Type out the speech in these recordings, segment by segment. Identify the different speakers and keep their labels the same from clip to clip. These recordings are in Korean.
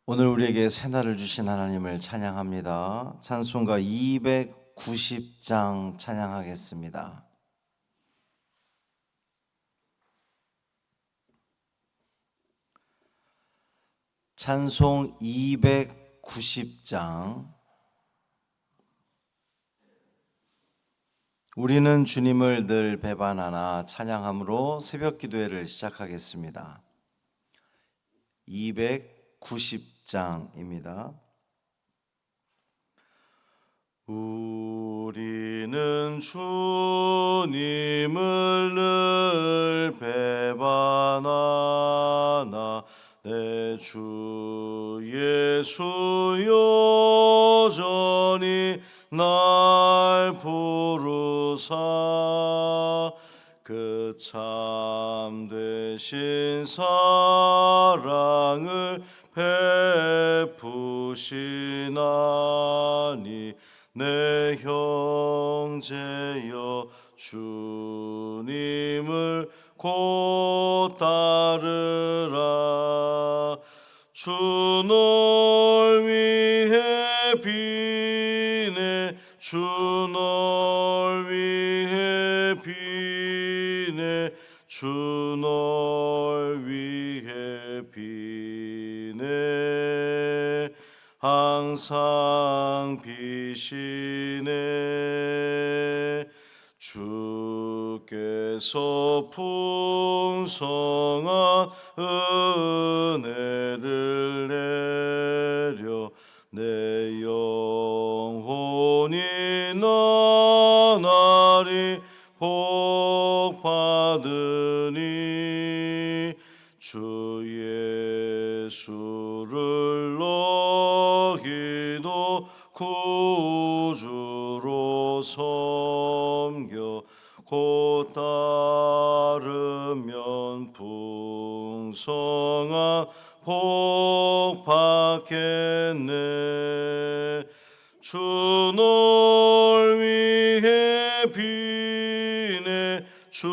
Speaker 1: 오늘 우리에게 새날을 주신 하나님을 찬양합니다. 찬송가 290장 찬양하겠습니다. 찬송 290장. 우리는 주님을 늘 배반하나 찬양함으로 새벽 기도회를 시작하겠습니다. 290장입니다. 우리는 주님을 늘 배반하나 내 주 예수 여전히 날 부르사 그 참되신 사랑을 베푸시나니 내 형제여 주님을 곧 따르라. 주 널 위해 비네 주 널 위해 비네 주 널 위해 비네 항상 비시네. 주께서 풍성한 은혜를 내려 내 영혼이 나날이 복 받으니 주 예수를 너희도 구주로 섬겨 곧 따르면 풍성한 복 받겠네. 주 널 위해 비네 주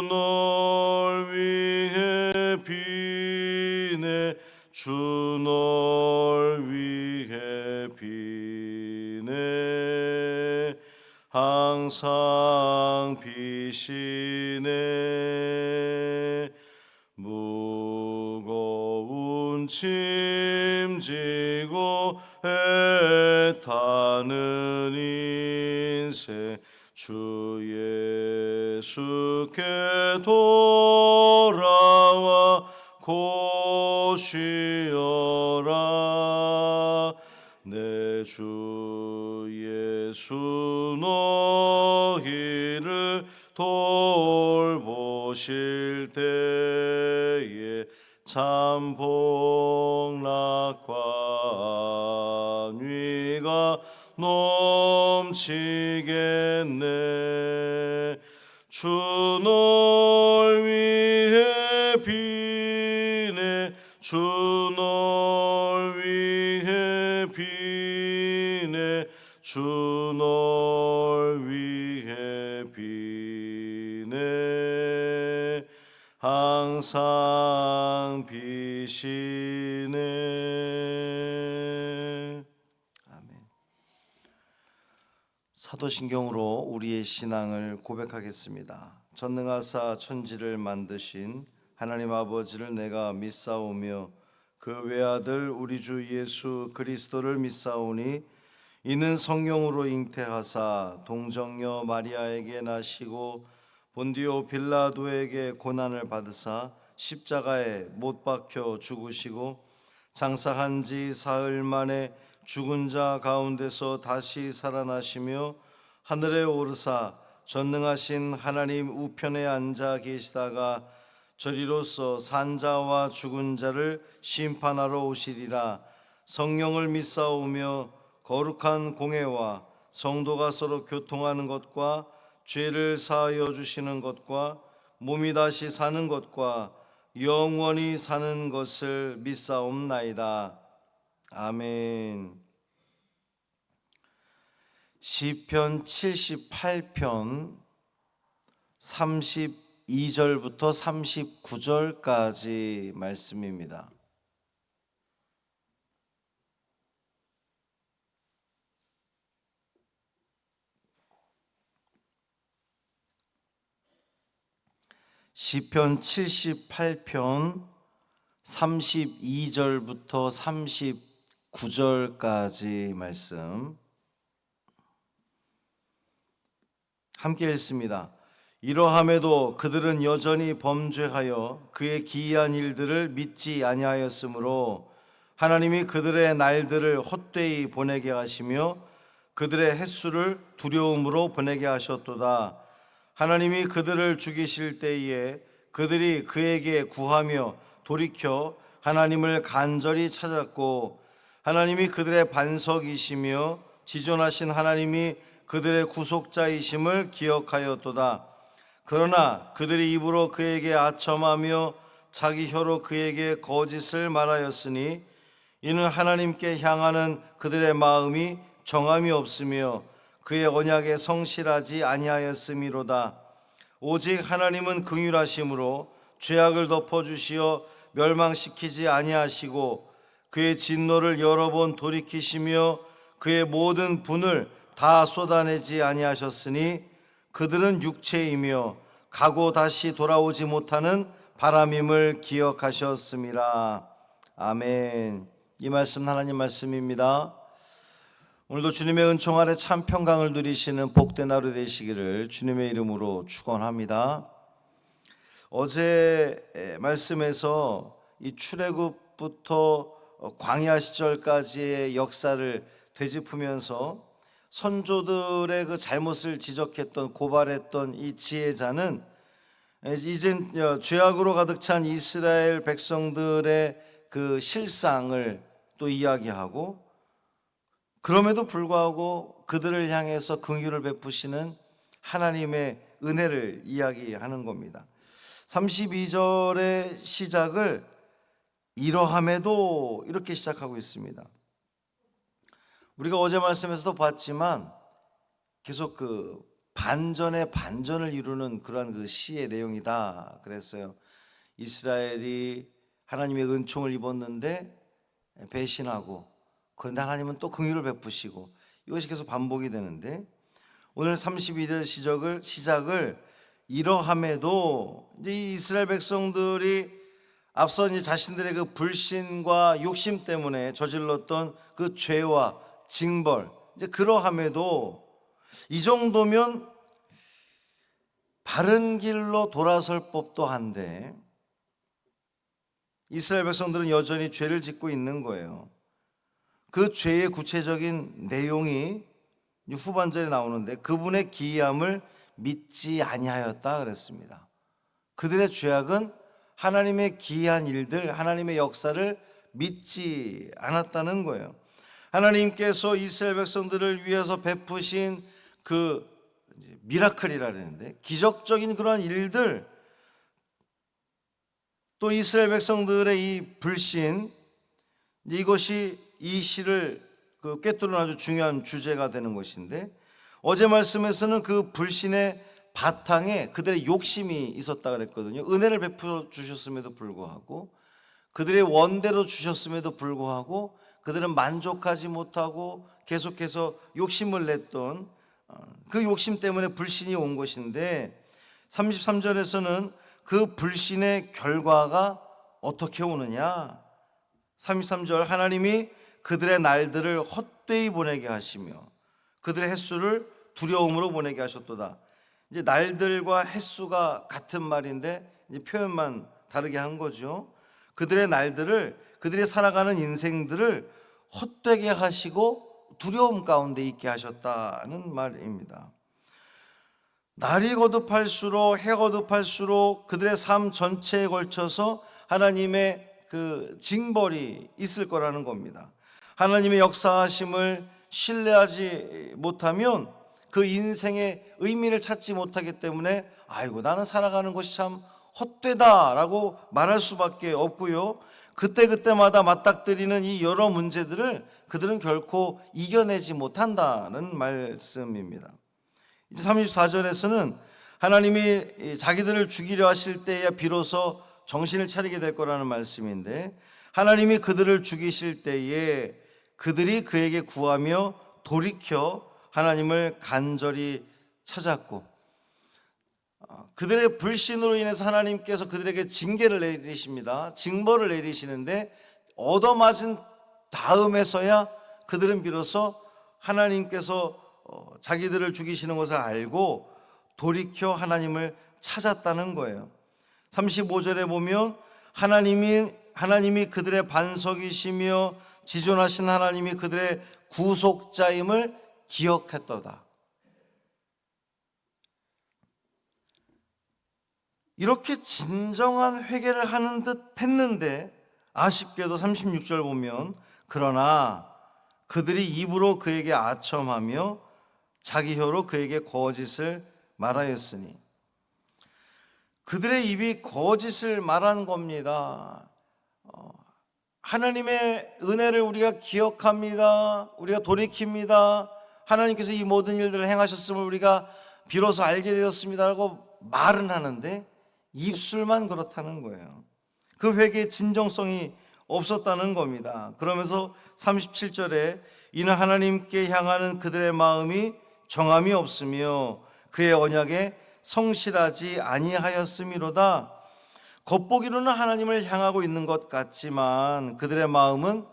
Speaker 1: 널 위해 비네 주 널 위해 비네 항상 비시네. 무거운 짐 지고 애타는 인생 주 예수께 돌아와 곧 쉬어라. 내 주 예수 너희를 돌보실 때에 참 복락과 안위가 넘치겠네. 주 널 위해 비네 주 널 위해 비네 주 널 위해 비네 항상 비시네. 아멘. 사도신경으로 우리의 신앙을 고백하겠습니다. 전능하사 천지를 만드신 하나님 아버지를 내가 믿사오며 그 외아들 우리 주 예수 그리스도를 믿사오니 이는 성령으로 잉태하사 동정녀 마리아에게 나시고 본디오 빌라도에게 고난을 받으사 십자가에 못 박혀 죽으시고 장사한 지 사흘 만에 죽은 자 가운데서 다시 살아나시며 하늘에 오르사 전능하신 하나님 우편에 앉아 계시다가 저리로서 산자와 죽은 자를 심판하러 오시리라. 성령을 믿사오며 거룩한 공회와 성도가 서로 교통하는 것과 죄를 사하여 주시는 것과 몸이 다시 사는 것과 영원히 사는 것을 믿사옵나이다. 아멘. 시편 78편 32절부터 39절까지 말씀입니다. 시편 78편 32절부터 39절까지 말씀 함께 읽습니다. 이러함에도 그들은 여전히 범죄하여 그의 기이한 일들을 믿지 아니하였으므로 하나님이 그들의 날들을 헛되이 보내게 하시며 그들의 횟수를 두려움으로 보내게 하셨도다. 하나님이 그들을 죽이실 때에 그들이 그에게 구하며 돌이켜 하나님을 간절히 찾았고 하나님이 그들의 반석이시며 지존하신 하나님이 그들의 구속자이심을 기억하였도다. 그러나 그들이 입으로 그에게 아첨하며 자기 혀로 그에게 거짓을 말하였으니 이는 하나님께 향하는 그들의 마음이 정함이 없으며 그의 언약에 성실하지 아니하였음이로다. 오직 하나님은 긍휼하심으로 죄악을 덮어주시어 멸망시키지 아니하시고 그의 진노를 여러 번 돌이키시며 그의 모든 분을 다 쏟아내지 아니하셨으니 그들은 육체이며 가고 다시 돌아오지 못하는 바람임을 기억하셨음이라. 아멘. 이 말씀 하나님 말씀입니다. 오늘도 주님의 은총 아래 참 평강을 누리시는 복된 하루 되시기를 주님의 이름으로 축원합니다. 어제 말씀에서 이 출애굽부터 광야 시절까지의 역사를 되짚으면서 선조들의 그 잘못을 지적했던 고발했던 이 지혜자는 이젠 죄악으로 가득 찬 이스라엘 백성들의 그 실상을 또 이야기하고 그럼에도 불구하고 그들을 향해서 긍휼을 베푸시는 하나님의 은혜를 이야기하는 겁니다. 32절의 시작을 이러함에도 이렇게 시작하고 있습니다. 우리가 어제 말씀에서도 봤지만 계속 그 반전의 반전을 이루는 그러한 그 시의 내용이다 그랬어요. 이스라엘이 하나님의 은총을 입었는데 배신하고 그런데 하나님은 또 긍휼을 베푸시고 이것이 계속 반복이 되는데 오늘 32절 시작을 이러함에도 이제 이스라엘 백성들이 앞서 이제 자신들의 그 불신과 욕심 때문에 저질렀던 그 죄와 징벌 이제 그러함에도 이 정도면 바른 길로 돌아설 법도 한데 이스라엘 백성들은 여전히 죄를 짓고 있는 거예요. 그 죄의 구체적인 내용이 후반절에 나오는데 그분의 기이함을 믿지 아니하였다 그랬습니다. 그들의 죄악은 하나님의 기이한 일들, 하나님의 역사를 믿지 않았다는 거예요. 하나님께서 이스라엘 백성들을 위해서 베푸신 그 미라클이라 그러는데 기적적인 그러한 일들 또 이스라엘 백성들의 이 불신 이것이 이 시를 꿰뚫는 아주 중요한 주제가 되는 것인데 어제 말씀에서는 그 불신의 바탕에 그들의 욕심이 있었다 그랬거든요. 은혜를 베풀어 주셨음에도 불구하고 그들의 원대로 주셨음에도 불구하고 그들은 만족하지 못하고 계속해서 욕심을 냈던 그 욕심 때문에 불신이 온 것인데 33절에서는 그 불신의 결과가 어떻게 오느냐 33절 하나님이 그들의 날들을 헛되이 보내게 하시며 그들의 횟수를 두려움으로 보내게 하셨도다. 이제 날들과 횟수가 같은 말인데 이제 표현만 다르게 한 거죠. 그들의 날들을 그들이 살아가는 인생들을 헛되게 하시고 두려움 가운데 있게 하셨다는 말입니다. 날이 거듭할수록 해 거듭할수록 그들의 삶 전체에 걸쳐서 하나님의 그 징벌이 있을 거라는 겁니다. 하나님의 역사하심을 신뢰하지 못하면 그 인생의 의미를 찾지 못하기 때문에 아이고 나는 살아가는 것이 참 헛되다라고 말할 수밖에 없고요. 그때그때마다 맞닥뜨리는 이 여러 문제들을 그들은 결코 이겨내지 못한다는 말씀입니다. 이제 34절에서는 하나님이 자기들을 죽이려 하실 때에 비로소 정신을 차리게 될 거라는 말씀인데 하나님이 그들을 죽이실 때에 그들이 그에게 구하며 돌이켜 하나님을 간절히 찾았고 그들의 불신으로 인해서 하나님께서 그들에게 징계를 내리십니다. 징벌을 내리시는데 얻어맞은 다음에서야 그들은 비로소 하나님께서 자기들을 죽이시는 것을 알고 돌이켜 하나님을 찾았다는 거예요. 35절에 보면 하나님이 그들의 반석이시며 지존하신 하나님이 그들의 구속자임을 기억했도다. 이렇게 진정한 회개를 하는 듯 했는데 아쉽게도 36절 보면 그러나 그들이 입으로 그에게 아첨하며 자기 혀로 그에게 거짓을 말하였으니, 그들의 입이 거짓을 말한 겁니다. 하나님의 은혜를 우리가 기억합니다. 우리가 돌이킵니다. 하나님께서 이 모든 일들을 행하셨음을 우리가 비로소 알게 되었습니다라고 말은 하는데 입술만 그렇다는 거예요. 그 회개의 진정성이 없었다는 겁니다. 그러면서 37절에 이는 하나님께 향하는 그들의 마음이 정함이 없으며 그의 언약에 성실하지 아니하였음이로다. 겉보기로는 하나님을 향하고 있는 것 같지만 그들의 마음은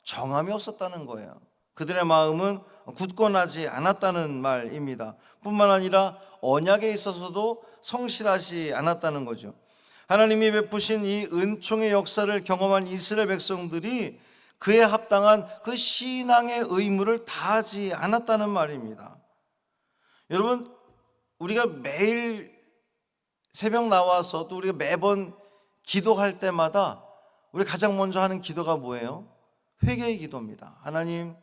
Speaker 1: 정함이 없었다는 거예요. 그들의 마음은 굳건하지 않았다는 말입니다. 뿐만 아니라 언약에 있어서도 성실하지 않았다는 거죠. 하나님이 베푸신 이 은총의 역사를 경험한 이스라엘 백성들이 그에 합당한 그 신앙의 의무를 다하지 않았다는 말입니다. 여러분, 우리가 매일 새벽 나와서 또 우리가 매번 기도할 때마다 우리 가장 먼저 하는 기도가 뭐예요? 회개의 기도입니다. 하나님,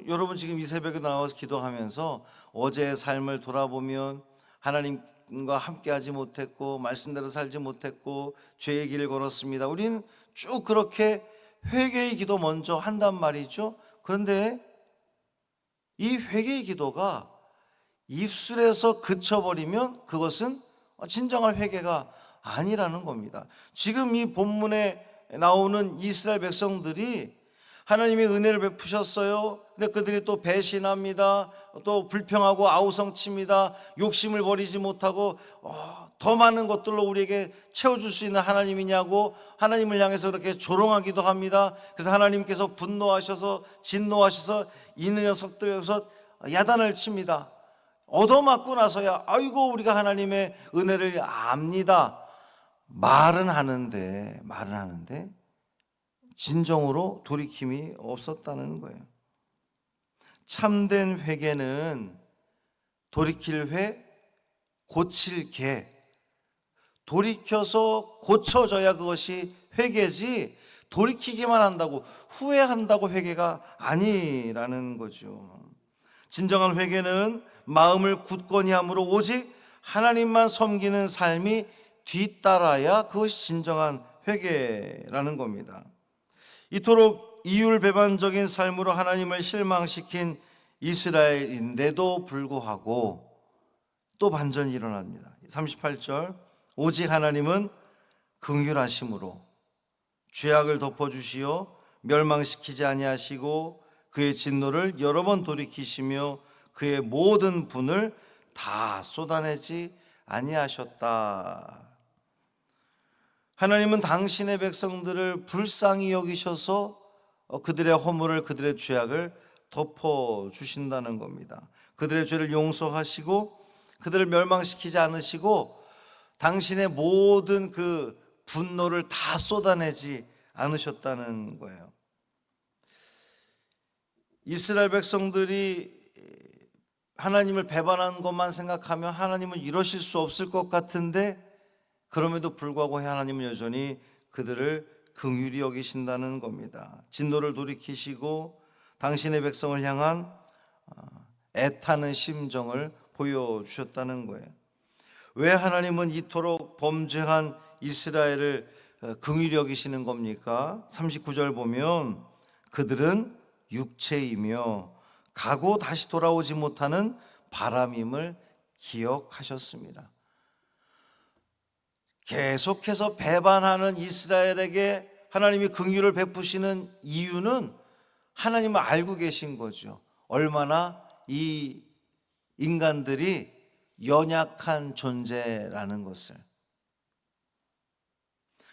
Speaker 1: 여러분 지금 이 새벽에 나와서 기도하면서 어제의 삶을 돌아보면 하나님과 함께하지 못했고 말씀대로 살지 못했고 죄의 길을 걸었습니다. 우리는 쭉 그렇게 회개의 기도 먼저 한단 말이죠. 그런데 이 회개의 기도가 입술에서 그쳐버리면 그것은 진정한 회개가 아니라는 겁니다. 지금 이 본문에 나오는 이스라엘 백성들이 하나님이 은혜를 베푸셨어요. 근데 그들이 또 배신합니다. 또 불평하고 아우성칩니다. 욕심을 버리지 못하고 더 많은 것들로 우리에게 채워줄 수 있는 하나님이냐고 하나님을 향해서 그렇게 조롱하기도 합니다. 그래서 하나님께서 분노하셔서 진노하셔서 이 녀석들에서 야단을 칩니다. 얻어맞고 나서야 아이고 우리가 하나님의 은혜를 압니다. 말은 하는데 진정으로 돌이킴이 없었다는 거예요. 참된 회개는 돌이킬 회, 고칠 개. 돌이켜서 고쳐져야 그것이 회개지 돌이키기만 한다고 후회한다고 회개가 아니라는 거죠. 진정한 회개는 마음을 굳건히 함으로 오직 하나님만 섬기는 삶이 뒤따라야 그것이 진정한 회개라는 겁니다. 이토록 이율배반적인 삶으로 하나님을 실망시킨 이스라엘인데도 불구하고 또 반전이 일어납니다. 38절 오직 하나님은 긍휼하심으로 죄악을 덮어주시어 멸망시키지 아니하시고 그의 진노를 여러 번 돌이키시며 그의 모든 분을 다 쏟아내지 아니하셨다. 하나님은 당신의 백성들을 불쌍히 여기셔서 그들의 허물을 그들의 죄악을 덮어주신다는 겁니다. 그들의 죄를 용서하시고 그들을 멸망시키지 않으시고 당신의 모든 그 분노를 다 쏟아내지 않으셨다는 거예요. 이스라엘 백성들이 하나님을 배반한 것만 생각하면 하나님은 이러실 수 없을 것 같은데 그럼에도 불구하고 하나님은 여전히 그들을 긍휼히 여기신다는 겁니다. 진노를 돌이키시고 당신의 백성을 향한 애타는 심정을 보여주셨다는 거예요. 왜 하나님은 이토록 범죄한 이스라엘을 긍휼히 여기시는 겁니까? 39절 보면 그들은 육체이며 가고 다시 돌아오지 못하는 바람임을 기억하셨습니다. 계속해서 배반하는 이스라엘에게 하나님이 긍휼을 베푸시는 이유는 하나님을 알고 계신 거죠. 얼마나 이 인간들이 연약한 존재라는 것을.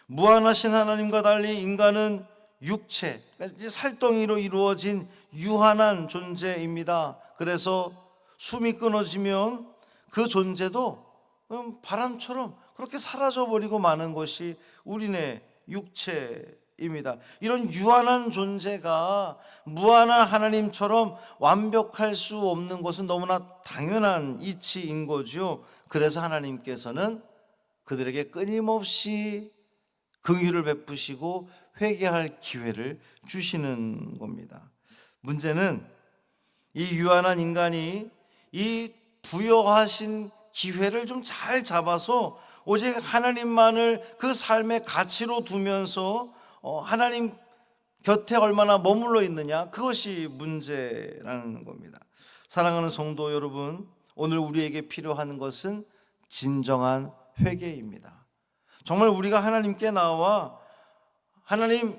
Speaker 1: 무한하신 하나님과 달리 인간은 육체, 그러니까 살덩이로 이루어진 유한한 존재입니다. 그래서 숨이 끊어지면 그 존재도 바람처럼 그렇게 사라져버리고 마는 것이 우리네 육체입니다. 이런 유한한 존재가 무한한 하나님처럼 완벽할 수 없는 것은 너무나 당연한 이치인 거죠. 그래서 하나님께서는 그들에게 끊임없이 긍휼을 베푸시고 회개할 기회를 주시는 겁니다. 문제는 이 유한한 인간이 이 부여하신 기회를 좀 잘 잡아서 오직 하나님만을 그 삶의 가치로 두면서 하나님 곁에 얼마나 머물러 있느냐, 그것이 문제라는 겁니다. 사랑하는 성도 여러분, 오늘 우리에게 필요한 것은 진정한 회개입니다. 정말 우리가 하나님께 나와 하나님,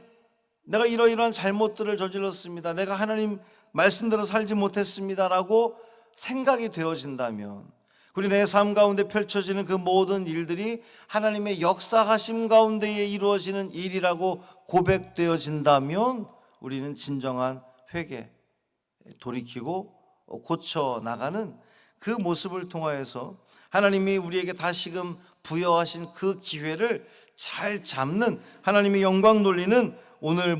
Speaker 1: 내가 이러이러한 잘못들을 저질렀습니다, 내가 하나님 말씀대로 살지 못했습니다 라고 생각이 되어진다면, 그리고 내 삶 가운데 펼쳐지는 그 모든 일들이 하나님의 역사하심 가운데에 이루어지는 일이라고 고백되어진다면 우리는 진정한 회개, 돌이키고 고쳐 나가는 그 모습을 통하여서 하나님이 우리에게 다시금 부여하신 그 기회를 잘 잡는, 하나님의 영광 돌리는 오늘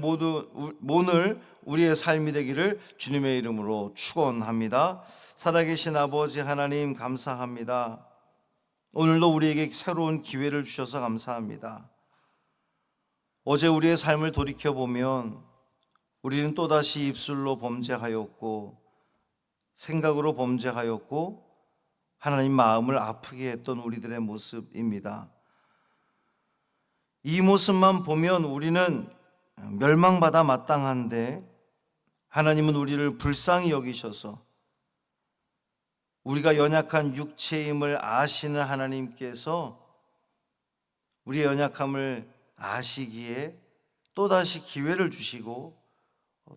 Speaker 1: 우리의 삶이 되기를 주님의 이름으로 축원합니다. 살아계신 아버지 하나님, 감사합니다. 오늘도 우리에게 새로운 기회를 주셔서 감사합니다. 어제 우리의 삶을 돌이켜보면 우리는 또다시 입술로 범죄하였고 생각으로 범죄하였고 하나님 마음을 아프게 했던 우리들의 모습입니다. 이 모습만 보면 우리는 멸망받아 마땅한데 하나님은 우리를 불쌍히 여기셔서 우리가 연약한 육체임을 아시는 하나님께서 우리의 연약함을 아시기에 또다시 기회를 주시고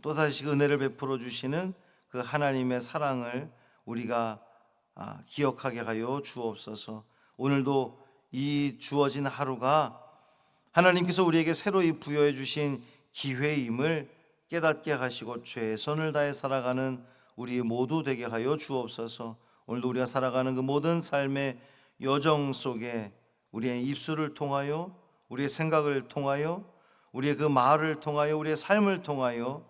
Speaker 1: 또다시 은혜를 베풀어 주시는 그 하나님의 사랑을 우리가 기억하게 하여 주옵소서. 오늘도 이 주어진 하루가 하나님께서 우리에게 새로이 부여해 주신 기회임을 깨닫게 하시고 최선을 다해 살아가는 우리 모두 되게 하여 주옵소서. 오늘도 우리가 살아가는 그 모든 삶의 여정 속에 우리의 입술을 통하여, 우리의 생각을 통하여, 우리의 그 말을 통하여, 우리의 삶을 통하여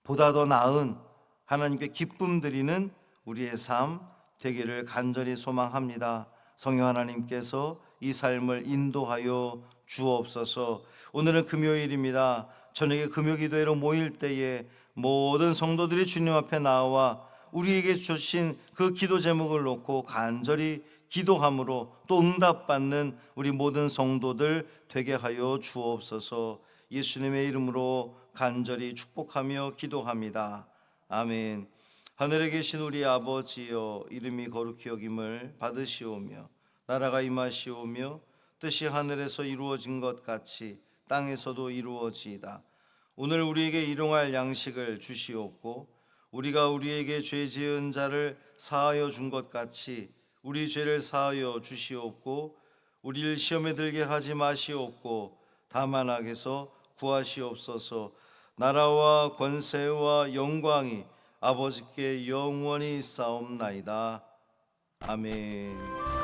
Speaker 1: 보다 더 나은 하나님께 기쁨 드리는 우리의 삶 되기를 간절히 소망합니다. 성령 하나님께서 이 삶을 인도하여 주옵소서. 오늘은 금요일입니다. 저녁에 금요기도회로 모일 때에 모든 성도들이 주님 앞에 나와 우리에게 주신 그 기도 제목을 놓고 간절히 기도함으로 또 응답받는 우리 모든 성도들 되게 하여 주옵소서. 예수님의 이름으로 간절히 축복하며 기도합니다. 아멘. 하늘에 계신 우리 아버지여, 이름이 거룩히 여김을 받으시오며 나라가 임하시오며 뜻이 하늘에서 이루어진 것 같이 땅에서도 이루어지이다. 오늘 우리에게 일용할 양식을 주시옵고 우리가 우리에게 죄 지은 자를 사하여 준 것 같이 우리 죄를 사하여 주시옵고 우리를 시험에 들게 하지 마시옵고 다만 악에서 구하시옵소서. 나라와 권세와 영광이 아버지께 영원히 있사옵나이다. 아멘.